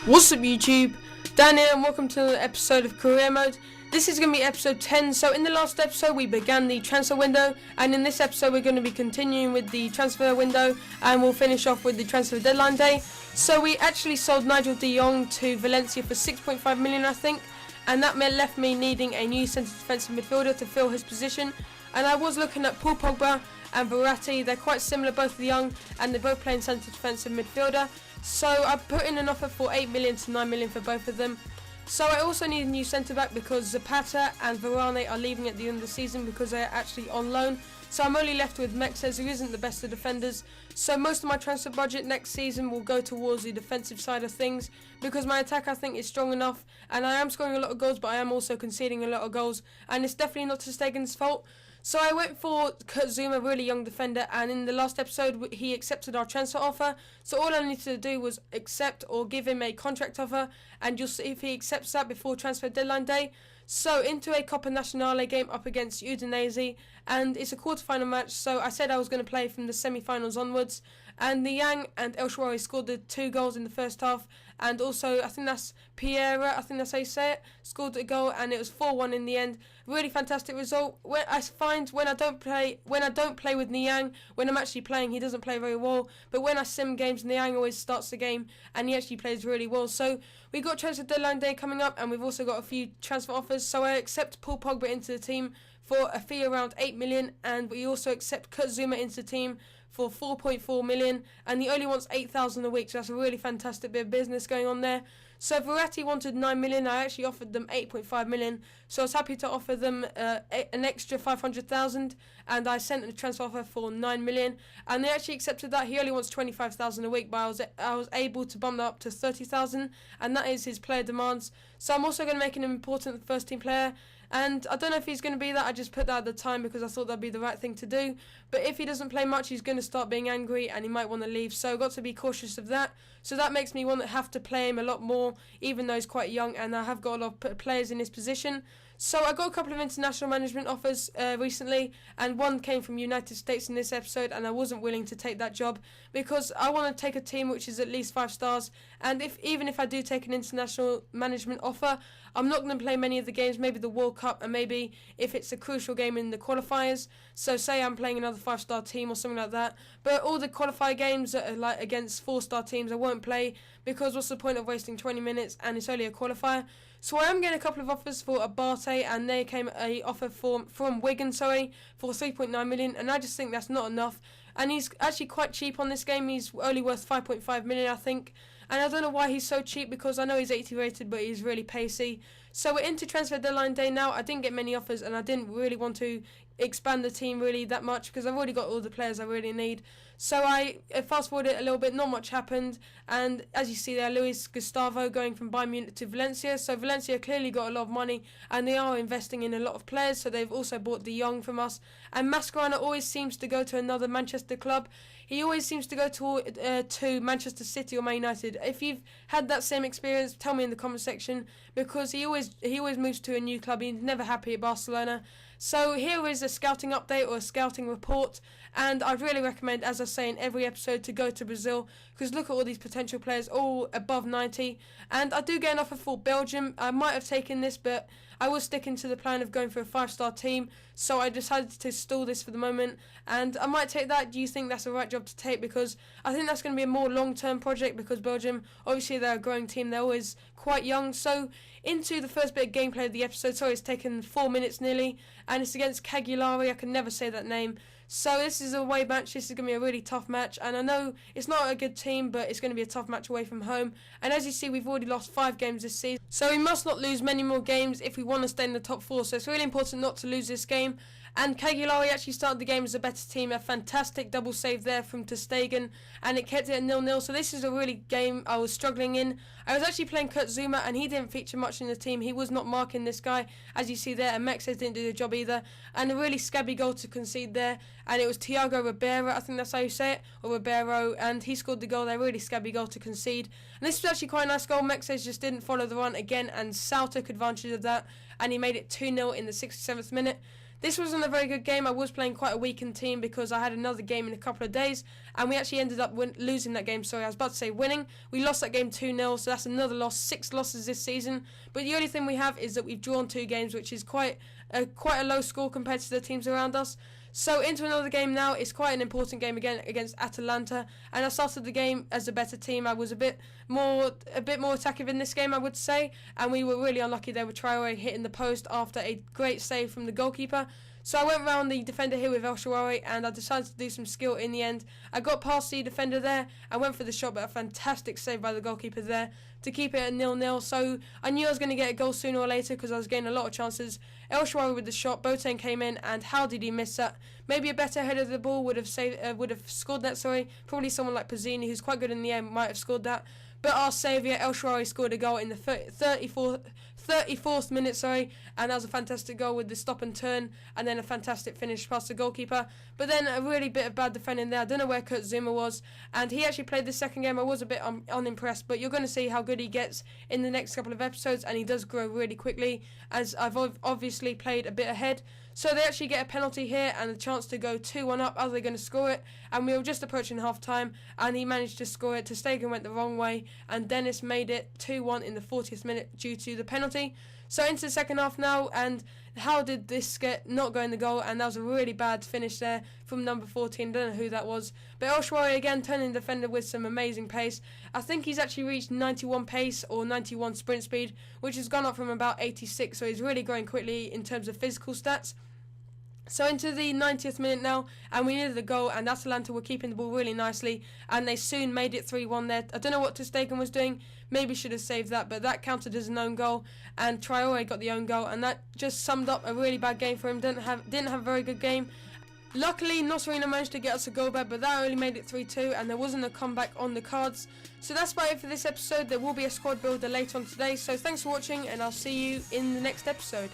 What's up YouTube, Dan here and welcome to another episode of Career Mode. This is going to be episode 10, so in the last episode we began the transfer window, and in this episode we're going to be continuing with the transfer window and we'll finish off with the transfer deadline day. So we actually sold Nigel de Jong to Valencia for 6.5 million I think, and that left me needing a new centre defensive midfielder to fill his position, and I was looking at Paul Pogba and Verratti. They're quite similar, both young, and they're both playing centre defensive midfielder. So I put in an offer for 8 million to 9 million for both of them. So I also need a new centre back because Zapata and Varane are leaving at the end of the season because they're actually on loan. So I'm only left with Mexes, who isn't the best of defenders. So most of my transfer budget next season will go towards the defensive side of things because my attack I think is strong enough, and I am scoring a lot of goals, but I am also conceding a lot of goals, and it's definitely not ter Stegen's fault. So I went for Kurt Zouma, a really young defender, and in the last episode he accepted our transfer offer. So all I needed to do was accept or give him a contract offer, and you'll see if he accepts that before transfer deadline day. So into a Coppa Nazionale game up against Udinese, and it's a quarter-final match, so I said I was going to play from the semi-finals onwards, and Niang and El Shaarawy scored the 2 goals in the first half, and also I think that's Piera, I think that's how you say it, scored a goal, and it was 4-1 in the end. Really fantastic result. When I find when I don't play with Niang, when I'm actually playing, he doesn't play very well, but when I sim games, Niang always starts the game and he actually plays really well. So we got transfer deadline day coming up, and we've also got a few transfer offers. So I accept Paul Pogba into the team for a fee around 8 million, and we also accept Kurt Zouma into the team for 4.4 million, and he only wants 8,000 a week, so that's a really fantastic bit of business going on there. So Verratti wanted 9 million, I actually offered them 8.5 million, so I was happy to offer them an extra 500,000, and I sent a transfer offer for 9 million, and they actually accepted that. He only wants 25,000 a week, but I was able to bump that up to 30,000, and that is his player demands. So I'm also going to make him an important first team player, and I don't know if he's going to be that. I just put that at the time because I thought that'd be the right thing to do. But if he doesn't play much, he's going to start being angry and he might want to leave. So I've got to be cautious of that. So that makes me have to play him a lot more, even though he's quite young, and I have got a lot of players in his position. So I got a couple of international management offers recently, and one came from United States in this episode, and I wasn't willing to take that job because I want to take a team which is at least 5 stars, and even if I do take an international management offer, I'm not going to play many of the games, maybe the World Cup, and maybe if it's a crucial game in the qualifiers. So say I'm playing another 5-star team or something like that, but all the qualifier games that are like against 4-star teams I won't play because what's the point of wasting 20 minutes and it's only a qualifier. So I am getting a couple of offers for Abate, and they came a offer from Wigan, for 3.9 million, and I just think that's not enough. And he's actually quite cheap on this game. He's only worth 5.5 million, I think. And I don't know why he's so cheap because I know he's 80 rated, but he's really pacey. So we're into transfer deadline day now. I didn't get many offers, and I didn't really want to expand the team really that much because I've already got all the players I really need. So I fast forwarded a little bit, not much happened, and as you see there, Luis Gustavo going from Bayern Munich to Valencia. So Valencia clearly got a lot of money, and they are investing in a lot of players, so they've also bought de Jong from us. And Mascherano always seems to go to another Manchester club. He always seems to go to Manchester City or Man United. If you've had that same experience, tell me in the comment section, because he always moves to a new club. He's never happy at Barcelona. So here is a scouting update or a scouting report, and I'd really recommend, as I say in every episode, to go to Brazil because look at all these potential players, all above 90. And I do get an offer for Belgium. I might have taken this, but I was sticking to the plan of going for a 5-star team, so I decided to stall this for the moment, and I might take that. Do you think that's the right job to take? Because I think that's going to be a more long-term project because Belgium, obviously they're a growing team, they're always quite young. So into the first bit of gameplay of the episode. Sorry, it's taken 4 minutes nearly, and it's against Cagliari. I can never say that name. So this is a away match. This is going to be a really tough match, and I know it's not a good team, but it's going to be a tough match away from home. And as you see, we've already lost 5 games this season, so we must not lose many more games if we want to stay in the top 4. So it's really important not to lose this game. And Cagliari actually started the game as a better team. A fantastic double save there from ter Stegen, and it kept it at 0-0. So this is a really game I was struggling in. I was actually playing Kurt Zouma, and he didn't feature much in the team. He was not marking this guy, as you see there, and Mexes didn't do the job either. And a really scabby goal to concede there, and it was Thiago Ribeiro, I think that's how you say it, or Ribeiro, and he scored the goal there. Really scabby goal to concede. And this was actually quite a nice goal. Mexes just didn't follow the run again, and Sal took advantage of that, and he made it 2-0 in the 67th minute. This wasn't a very good game. I was playing quite a weakened team because I had another game in a couple of days, and we actually ended up losing that game. Sorry, I was about to say winning. We lost that game 2-0, so that's another loss. 6 losses this season. But the only thing we have is that we've drawn 2 games, which is quite a low score compared to the teams around us. So into another game now. It's quite an important game again against Atalanta, and I started the game as a better team. I was a bit more attacking in this game, I would say, and we were really unlucky there with Traore hitting the post after a great save from the goalkeeper. So I went around the defender here with El Shaarawy, and I decided to do some skill in the end. I got past the defender there, I went for the shot, but a fantastic save by the goalkeeper there to keep it at 0-0. So I knew I was going to get a goal sooner or later because I was getting a lot of chances. El Shaarawy with the shot, Boateng came in, and how did he miss that? Maybe a better header of the ball would have scored that. Sorry, probably someone like Pizzini, who's quite good in the air, might have scored that. But our saviour, El Shaarawy, scored a goal in the 34th minute, and that was a fantastic goal with the stop and turn, and then a fantastic finish past the goalkeeper. But then a really bit of bad defending there. I don't know where Kurt Zuma was, and he actually played the second game. I was a bit unimpressed, but you're going to see how good he gets in the next couple of episodes, and he does grow really quickly, as I've obviously played a bit ahead. So they actually get a penalty here and a chance to go 2-1 up. Are they going to score it? And we were just approaching half-time, and he managed to score it. Ter Stegen went the wrong way, and Dennis made it 2-1 in the 40th minute due to the penalty. So into the second half now, and how did this not go in the goal? And that was a really bad finish there from number 14. Don't know who that was. But El Shaarawy again turning the defender with some amazing pace. I think he's actually reached 91 pace or 91 sprint speed, which has gone up from about 86. So he's really growing quickly in terms of physical stats. So into the 90th minute now, and we needed a goal, and Atalanta were keeping the ball really nicely, and they soon made it 3-1 there. I don't know what Ter Stegen was doing, maybe should have saved that, but that counted as an own goal, and Traore got the own goal, and that just summed up a really bad game for him. Didn't have a very good game. Luckily, Nosrina managed to get us a goal back, but that only made it 3-2, and there wasn't a comeback on the cards. So that's about it for this episode. There will be a squad builder later on today, so thanks for watching, and I'll see you in the next episode.